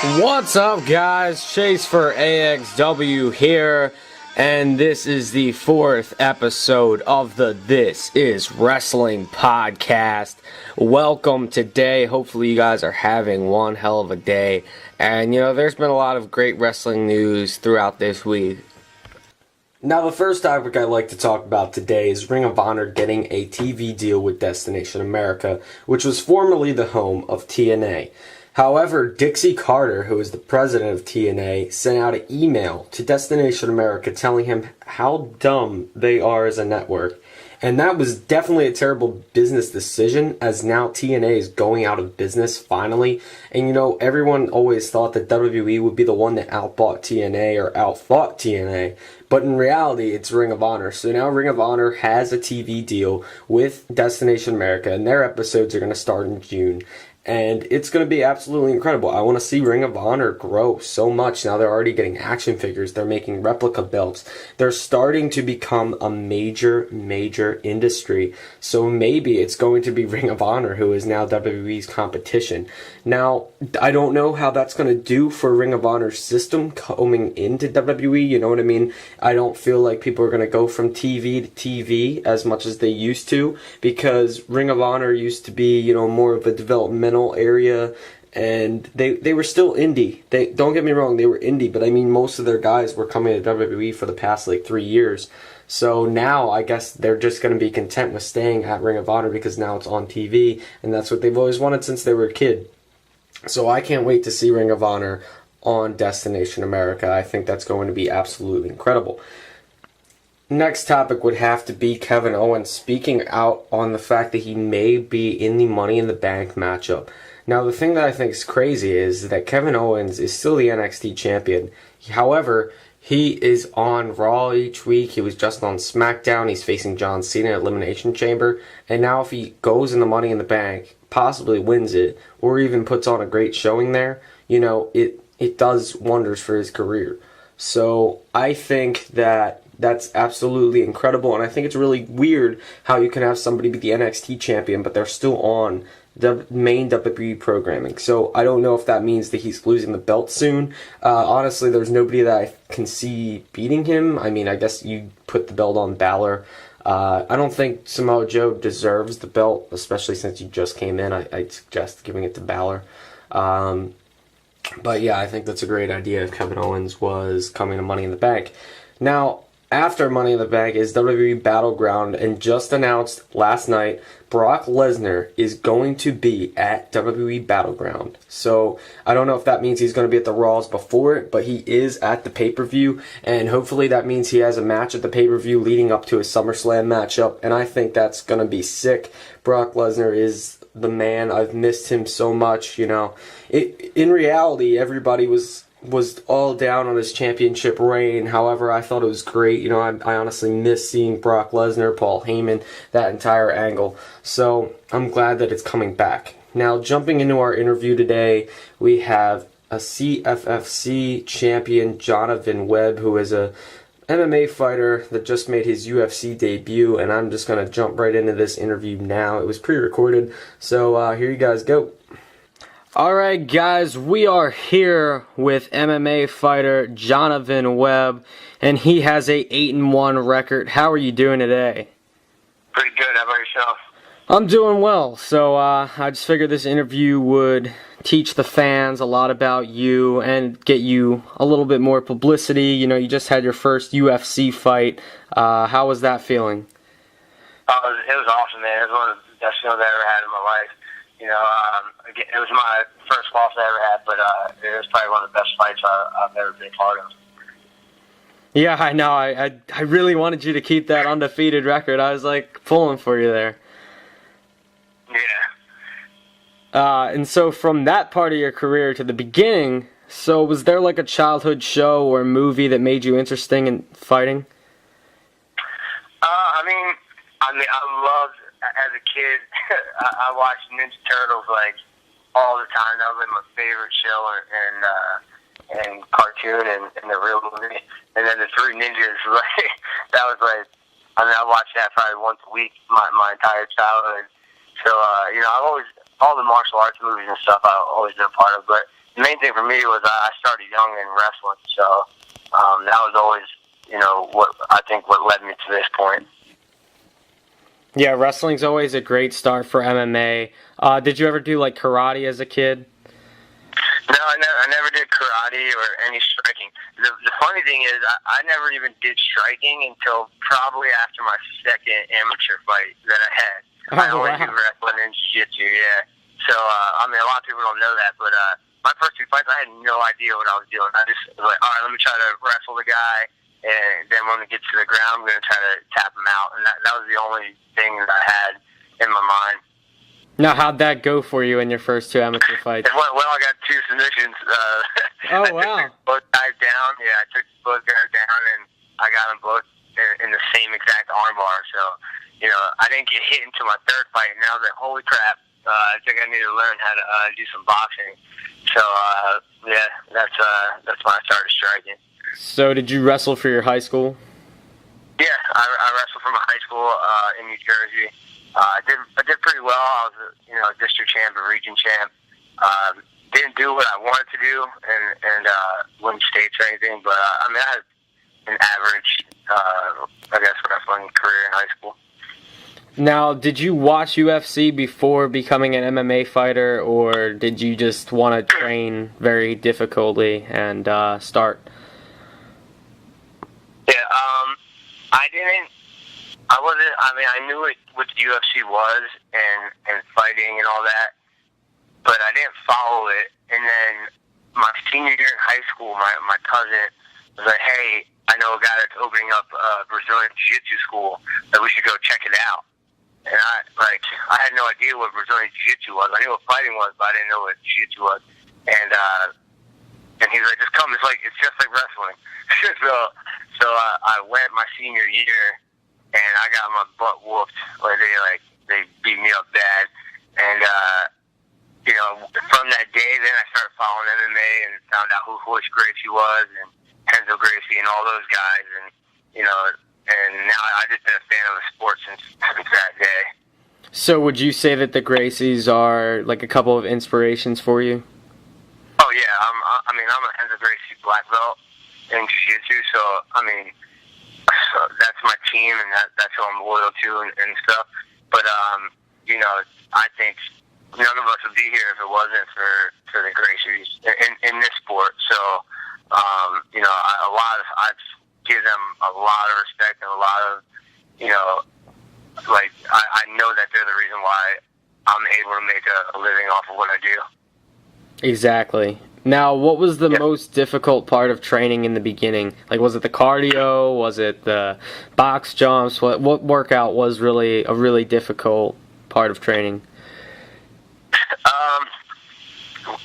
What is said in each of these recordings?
What's up, guys? Chase for AXW here, and this is the 4th episode of the This Is Wrestling podcast. Welcome today. Hopefully you guys are having one hell of a day. And, there's been a lot of great wrestling news throughout this week. Now, the first topic I'd like to talk about today is Ring of Honor getting a TV deal with Destination America, which was formerly the home of TNA. However, Dixie Carter, who is the president of TNA, sent out an email to Destination America telling him how dumb they are as a network. And that was definitely a terrible business decision, as now TNA is going out of business finally. And everyone always thought that WWE would be the one that outbought TNA or outfought TNA. But in reality, it's Ring of Honor. So now Ring of Honor has a TV deal with Destination America, and their episodes are going to start in June. And it's going to be absolutely incredible. I want to see Ring of Honor grow so much. Now they're already getting action figures. They're making replica belts. They're starting to become a major industry. So maybe it's going to be Ring of Honor, who is now WWE's competition. Now, I don't know how that's going to do for Ring of Honor's system coming into WWE. You know what I mean? I don't feel like people are going to go from TV to TV as much as they used to, because Ring of Honor used to be, more of a developmental area, and they were still indie. Don't get me wrong, they were indie, but I mean most of their guys were coming to WWE for the past 3 years. So now I guess they're just going to be content with staying at Ring of Honor because now it's on TV, and that's what they've always wanted since they were a kid. So I can't wait to see Ring of Honor on Destination America. I think that's going to be absolutely incredible. Next topic would have to be Kevin Owens speaking out on the fact that he may be in the Money in the Bank matchup. Now, the thing that I think is crazy is that Kevin Owens is still the NXT champion. However, he is on Raw each week. He was just on SmackDown. He's facing John Cena at Elimination Chamber. And now if he goes in the Money in the Bank, possibly wins it, or even puts on a great showing there, it does wonders for his career. So I think that's absolutely incredible, and I think it's really weird how you can have somebody be the NXT champion, but they're still on the main WWE programming. So I don't know if that means that he's losing the belt soon. Honestly, there's nobody that I can see beating him. I mean, I guess you put the belt on Balor. I don't think Samoa Joe deserves the belt, especially since he just came in. I'd suggest giving it to Balor. But yeah, I think that's a great idea if Kevin Owens was coming to Money in the Bank. Now, after Money in the Bank is WWE Battleground, and just announced last night, Brock Lesnar is going to be at WWE Battleground. So I don't know if that means he's going to be at the Raws before it, but he is at the pay-per-view, and hopefully that means he has a match at the pay-per-view leading up to his SummerSlam matchup, and I think that's going to be sick. Brock Lesnar is the man. I've missed him so much, In reality, everybody was all down on his championship reign. However, I thought it was great. I honestly miss seeing Brock Lesnar, Paul Heyman, that entire angle. So I'm glad that it's coming back. Now, jumping into our interview today, we have a CFFC champion, Jonavin Webb, who is a MMA fighter that just made his UFC debut, and I'm just going to jump right into this interview now. It was pre-recorded, so here you guys go. Alright guys, we are here with MMA fighter Jonavin Webb, and he has a 8-1 record. How are you doing today? Pretty good. How about yourself? I'm doing well. So I just figured this interview would teach the fans a lot about you and get you a little bit more publicity. You just had your first UFC fight. How was that feeling? It was awesome, man. It was one of the best feelings I ever had in my life. It was my first loss I ever had, but it was probably one of the best fights I've ever been part of. Yeah, I know. I really wanted you to keep that undefeated record. I was pulling for you there. Yeah. And so from that part of your career to the beginning, so was there a childhood show or movie that made you interested in fighting? I loved, as a kid, I watched Ninja Turtles all the time. That was my favorite show and cartoon and the real movie. And then the Three Ninjas, that was I watched that probably once a week my entire childhood. So I've always, all the martial arts movies and stuff I've always been a part of, but the main thing for me was I started young in wrestling, so that was always, what led me to this point. Yeah, wrestling's always a great start for MMA. Did you ever do like karate as a kid? No, I never did karate or any striking. The funny thing is, I never even did striking until probably after my second amateur fight that I had. I only did wrestling and jiu-jitsu, yeah. So, a lot of people don't know that, but my first 2 fights, I had no idea what I was doing. I just was like, all right, let me try to wrestle the guy, and then when we get to the ground, I'm going to try to tap him out. And that was the only thing that I had in my mind. Now, how'd that go for you in your first 2 amateur fights? Well, I got 2 submissions. Oh, wow. I took both guys down. Yeah, I took both guys down, and I got them both in the same exact armbar. So, I didn't get hit until my 3rd fight, and I was like, holy crap, I think I need to learn how to do some boxing. So, yeah, that's when I started striking. So, did you wrestle for your high school? Yeah, I wrestled for my high school in New Jersey. I did pretty well. I was a district champ, a region champ. Didn't do what I wanted to do and win states or anything, but I had an average, wrestling career in high school. Now, did you watch UFC before becoming an MMA fighter, or did you just want to train very difficultly and start? Yeah, I didn't. I wasn't. I knew what the UFC was and fighting and all that, but I didn't follow it. And then my senior year in high school, my cousin was like, "Hey, I know a guy that's opening up a Brazilian Jiu-Jitsu school that we should go check it out." And I had no idea what Brazilian Jiu-Jitsu was. I knew what fighting was, but I didn't know what Jiu-Jitsu was. And he was like, "Just come. It's just like wrestling." so I went my senior year. And I got my butt whooped. They beat me up bad. And, from that day, then I started following MMA and found out who Royce Gracie was and Renzo Gracie and all those guys. And, and now I've just been a fan of the sport since that day. So would you say that the Gracies are like a couple of inspirations for you? Oh, yeah. I'm a Renzo Gracie black belt in Jiu-Jitsu. So, that's my team, and that's who I'm loyal to and stuff. But, I think none of us would be here if it wasn't for the Gracies in this sport. So, I give them a lot of respect and a lot of, I know that they're the reason why I'm able to make a living off of what I do. Exactly. Now, what was the most difficult part of training in the beginning? Like, was it the cardio? Was it the box jumps? What workout was really a really difficult part of training?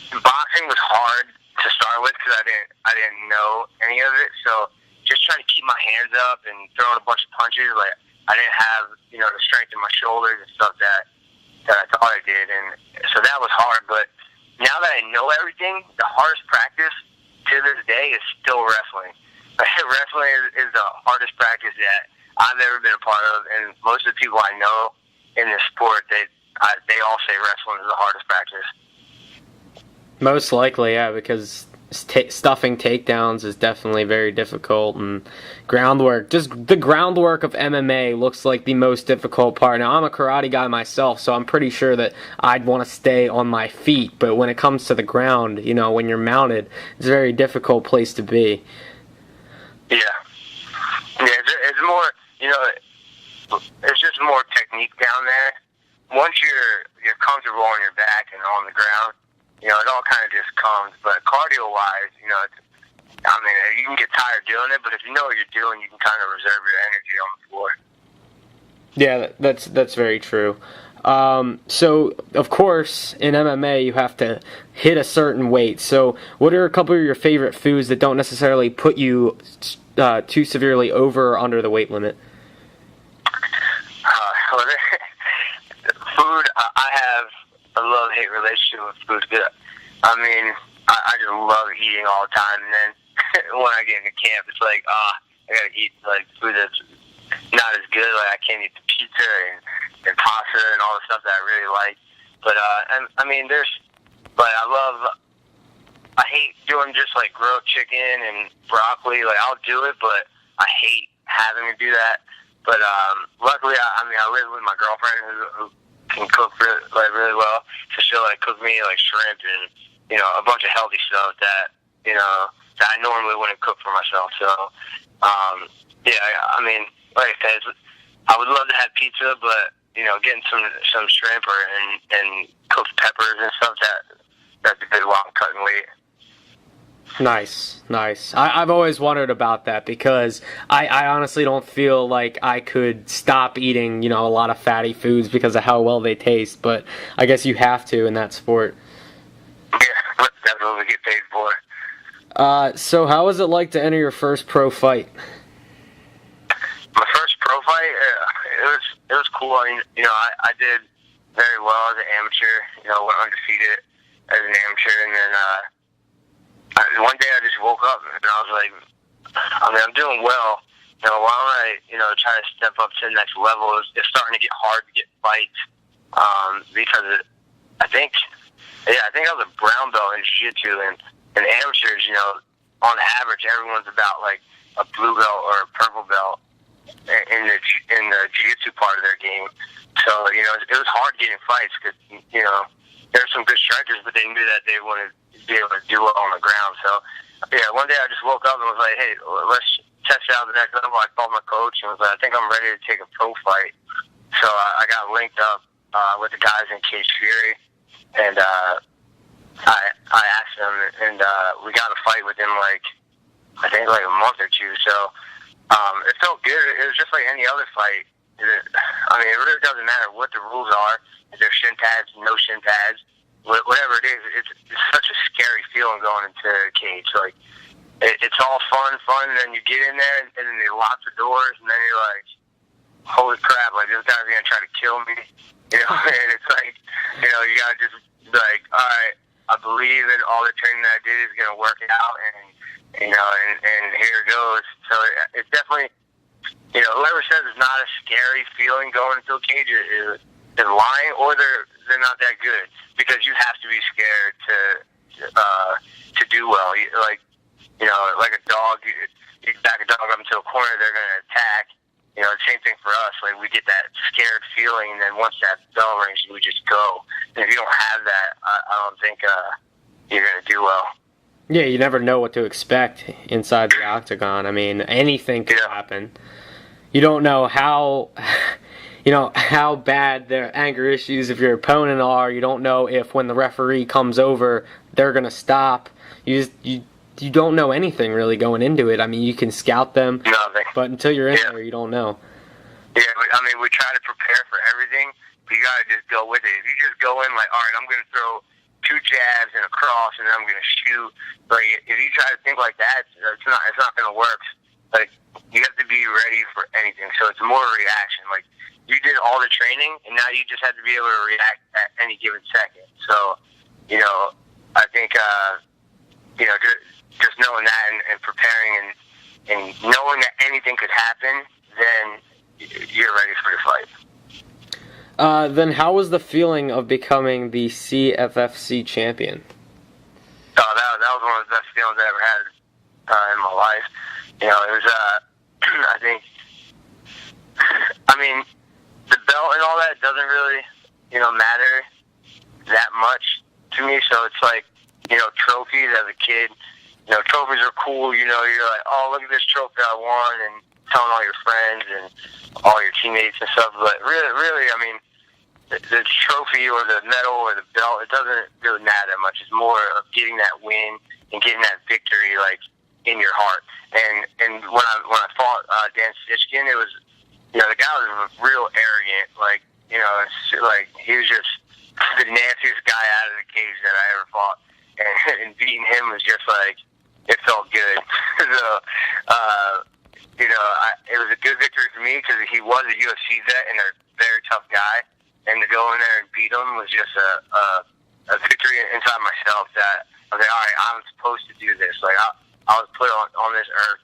Boxing was hard to start with because I didn't know any of it. So just trying to keep my hands up and throwing a bunch of punches, I didn't have the strength in my shoulders and stuff that I thought I did, and so that was hard. But now that I know everything, the hardest practice to this day is still wrestling. Wrestling is the hardest practice that I've ever been a part of, and most of the people I know in this sport, they all say wrestling is the hardest practice. Most likely, yeah, because stuffing takedowns is definitely very difficult, and groundwork, just the groundwork of MMA looks like the most difficult part. Now, I'm a karate guy myself, so I'm pretty sure that I'd want to stay on my feet, but when it comes to the ground, when you're mounted, it's a very difficult place to be. Yeah, it's more, it's just more technique down there. Once you're comfortable on your back and on the ground, it all kind of just comes. But cardio-wise, you can get tired doing it, but if you know what you're doing, you can kind of reserve your energy on the floor. Yeah, that's very true. So, of course, in MMA, you have to hit a certain weight. So, what are a couple of your favorite foods that don't necessarily put you too severely over or under the weight limit? Food, I have a love-hate relationship with food. I just love eating all the time, and then when I get into camp, it's like, I gotta eat food that's not as good. I can't eat the pizza and pasta and all the stuff that I really like. But I love someone just like grilled chicken and broccoli, like I'll do it, but I hate having to do that. But luckily, I live with my girlfriend who can cook really well, so she'll like cook me like shrimp and a bunch of healthy stuff that that I normally wouldn't cook for myself. So yeah, I mean, like I said, I would love to have pizza, but getting some shrimp and cooked peppers and stuff, that's a good while I'm cutting weight. Nice. I've always wondered about that because I honestly don't feel like I could stop eating, a lot of fatty foods because of how well they taste, but I guess you have to in that sport. Yeah, that's what we get paid for. So how was it like to enter your first pro fight? My first pro fight, it was cool. I mean, I did very well as an amateur. Went undefeated as an amateur, and then one day I just woke up and I was like, I'm doing well. Why don't I, try to step up to the next level? It's starting to get hard to get fights because I think I was a brown belt in jiu-jitsu, and amateurs, on average, everyone's about like a blue belt or a purple belt in the jiu-jitsu part of their game. So it was hard getting fights because there were some good strikers, but they knew that they wouldn't be able to do well on the ground. So yeah, one day I just woke up and was like, hey, let's test out the next level. I called my coach and was like, I think I'm ready to take a pro fight. So I got linked up with the guys in Cage Fury, and I asked them, and we got a fight within I think a month or two. So it felt good. It was just like any other fight. It really doesn't matter what the rules are. If there's shin pads, no shin pads, whatever it is. It's such a scary feeling going into a cage. Like it's all fun, and then you get in there, and then they lock the doors, and then you're like, holy crap! Like this guy's gonna try to kill me. And it's like, you gotta just be like, all right, I believe in all the training that I did is gonna work out, and and here it goes. So it's definitely, whoever says it's not a scary feeling going into a cage is lying, or they're not that good, because you have to be scared to do well. Like a dog, you back a dog up into a corner, they're gonna attack. The same thing for us. Like we get that scared feeling, and then once that bell rings, we just go. And if you don't have that, I don't think you're gonna do well. Yeah, you never know what to expect inside the octagon. I mean, anything can happen. You don't know how bad their anger issues of your opponent are. You don't know if when the referee comes over, they're gonna stop. You don't know anything really going into it. I mean, you can scout them, but until you're in there, you don't know. Yeah, we try to prepare for everything, but you gotta just go with it. If you just go in like, all right, I'm gonna throw 2 jabs and a cross, and then I'm gonna shoot. Like if you try to think like that, it's not gonna work. Like you have to be ready for anything. So it's more a reaction. Like you did all the training, and now you just have to be able to react at any given second. So I think just knowing that and preparing and knowing that anything could happen, then you're ready for the fight. Then how was the feeling of becoming the CFFC champion? Oh, that was one of the best feelings I ever had in my life. It was, I think, the belt and all that doesn't really, matter that much to me. So it's like, trophies as a kid. Trophies are cool. You're like, oh, look at this trophy I won, and telling all your friends and all your teammates and stuff. But really, the trophy or the medal or the belt, it doesn't really matter that much. It's more of getting that win and getting that victory, like, in your heart. And when I fought Dan Stitchkin, it was, the guy was real arrogant. Like, it's like he was just the nastiest guy out of the cage that I ever fought. And beating him was just like, it felt good. So, it was a good victory for me because he was a UFC vet and a very tough guy. And to go in there and beat him was just a victory inside myself that I was like, all right, I'm supposed to do this. Like, I was put on this earth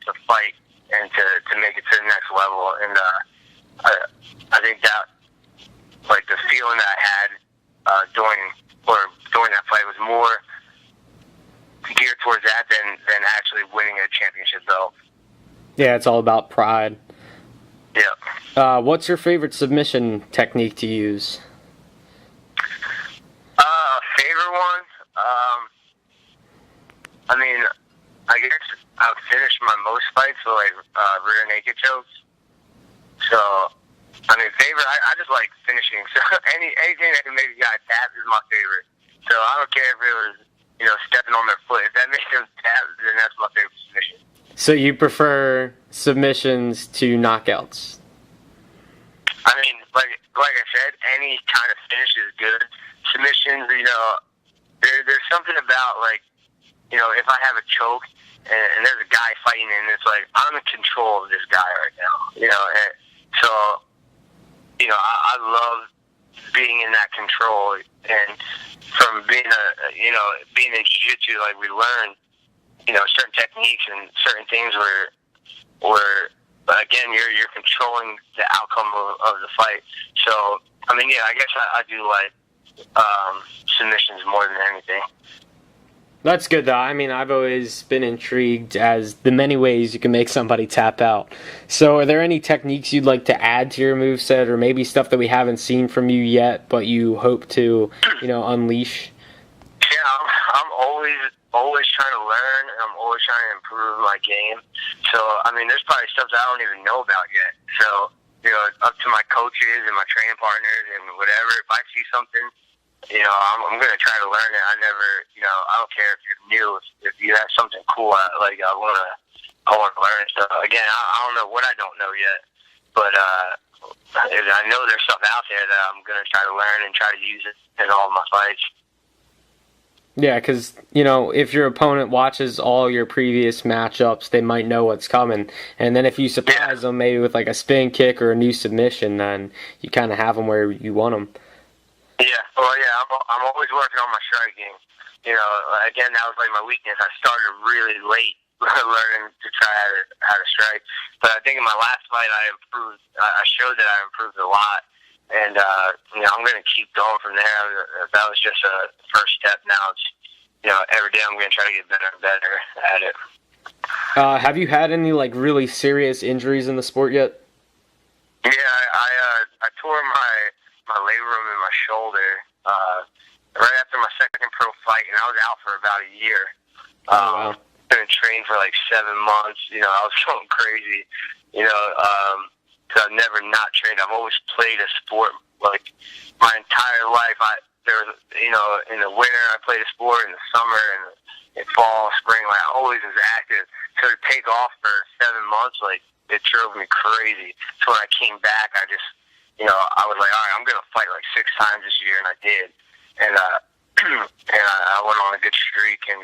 to fight and to make it to the next level. And I think that, like, the feeling that I had during that fight was more geared towards that than actually winning a championship belt. Yeah, it's all about pride. Yeah. What's your favorite submission technique to use? Favorite one? I mean, I guess I've finished my most fights with like rear naked chokes. So, I mean, favorite. I just like finishing. So anything that can make a guy tap is my favorite. So I don't care if it was stepping on their foot. If that makes them tap, then that's my favorite submission. So you prefer submissions to knockouts? I mean, like I said, any kind of finish is good. Submissions, there's something about like, if I have a choke and there's a guy fighting and it's like I'm in control of this guy right now, and so I love being in that control, and from being being in jiu-jitsu, like we learn certain techniques and certain things where again you're controlling the outcome of the fight. So I mean, yeah, I guess I do like submissions more than anything. That's good, though. I mean, I've always been intrigued as the many ways you can make somebody tap out. So are there any techniques you'd like to add to your moveset, or maybe stuff that we haven't seen from you yet, but you hope to, unleash? Yeah, I'm always trying to learn, and I'm always trying to improve my game. So, I mean, there's probably stuff that I don't even know about yet. So, up to my coaches and my training partners and whatever, if I see something, I'm going to try to learn it. I don't care if you're new, if you have something cool, I want to learn it. So again, I don't know what I don't know yet, but I know there's stuff out there that I'm going to try to learn and try to use it in all of my fights. Yeah, because, if your opponent watches all your previous matchups, they might know what's coming. And then if you surprise them maybe with like a spin kick or a new submission, then you kind of have them where you want them. Yeah, well, yeah, I'm always working on my striking. Again, that was like my weakness. I started really late learning to try how to strike. But I think in my last fight, I improved. I showed that I improved a lot. And, I'm going to keep going from there. That was just a first step. Now it's, every day I'm going to try to get better and better at it. Have you had any, like, really serious injuries in the sport yet? Yeah, I tore my labrum in my shoulder right after my second pro fight, and I was out for about a year. Wow. Been trained for like 7 months. I was going crazy. I've never not trained. I've always played a sport like my entire life. In the winter I played a sport, in the summer and in fall, spring. Like I always was active. So to take off for 7 months, like it drove me crazy. So when I came back, I just I was like, all right, I'm going to fight like 6 times this year, and I did. And and I went on a good streak. And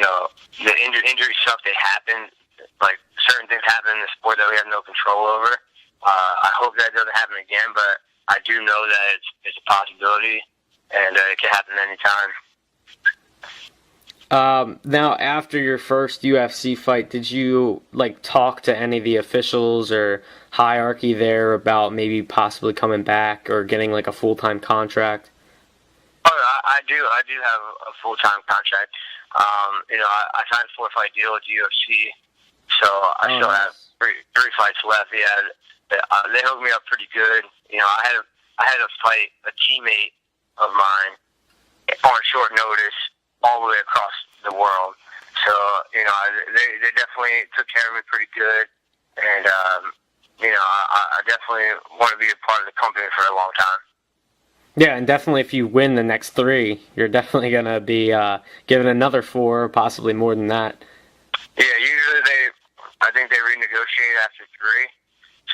the injury stuff, they happen. Like certain things happen in the sport that we have no control over. I hope that doesn't happen again, but I do know that it's a possibility, and it can happen anytime. Now, after your first UFC fight, did you talk to any of the officials or hierarchy there about maybe possibly coming back or getting like a full-time contract? Oh, I do have a full-time contract. I signed a 4-fight deal with UFC, so I still have three fights left. Yeah, they hooked me up pretty good. I had to fight a teammate of mine on short notice, all the way across the world. So, they definitely took care of me pretty good. And, I definitely want to be a part of the company for a long time. Yeah, and definitely if you win the next 3, you're definitely going to be given another 4, possibly more than that. Yeah, usually I think they renegotiate after 3.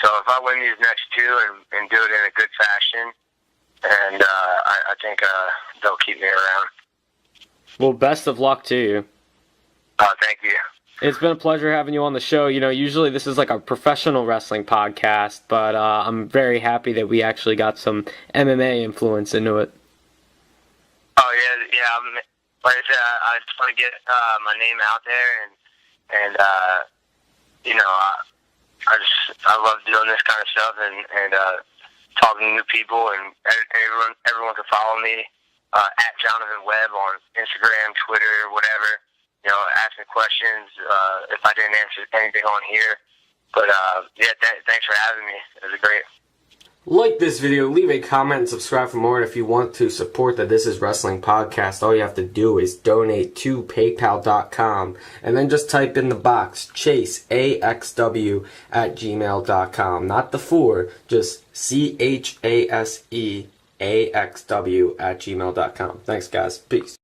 So if I win these next 2 and do it in a good fashion, and I think they'll keep me around. Well, best of luck to you. Thank you. It's been a pleasure having you on the show. Usually this is like a professional wrestling podcast, but I'm very happy that we actually got some MMA influence into it. Oh, yeah. Like I said, I just want to get my name out there, and I love doing this kind of stuff and talking to new people, and everyone can follow me at Jonavin Webb on Instagram, Twitter, whatever. You know, ask me questions if I didn't answer anything on here. But yeah, thanks for having me. It was great. Like this video, leave a comment and subscribe for more. And if you want to support the This Is Wrestling podcast, all you have to do is donate to paypal.com and then just type in the box chaseaxw@gmail.com. Not the 4, just CHASEAXW@gmail.com. Thanks, guys. Peace.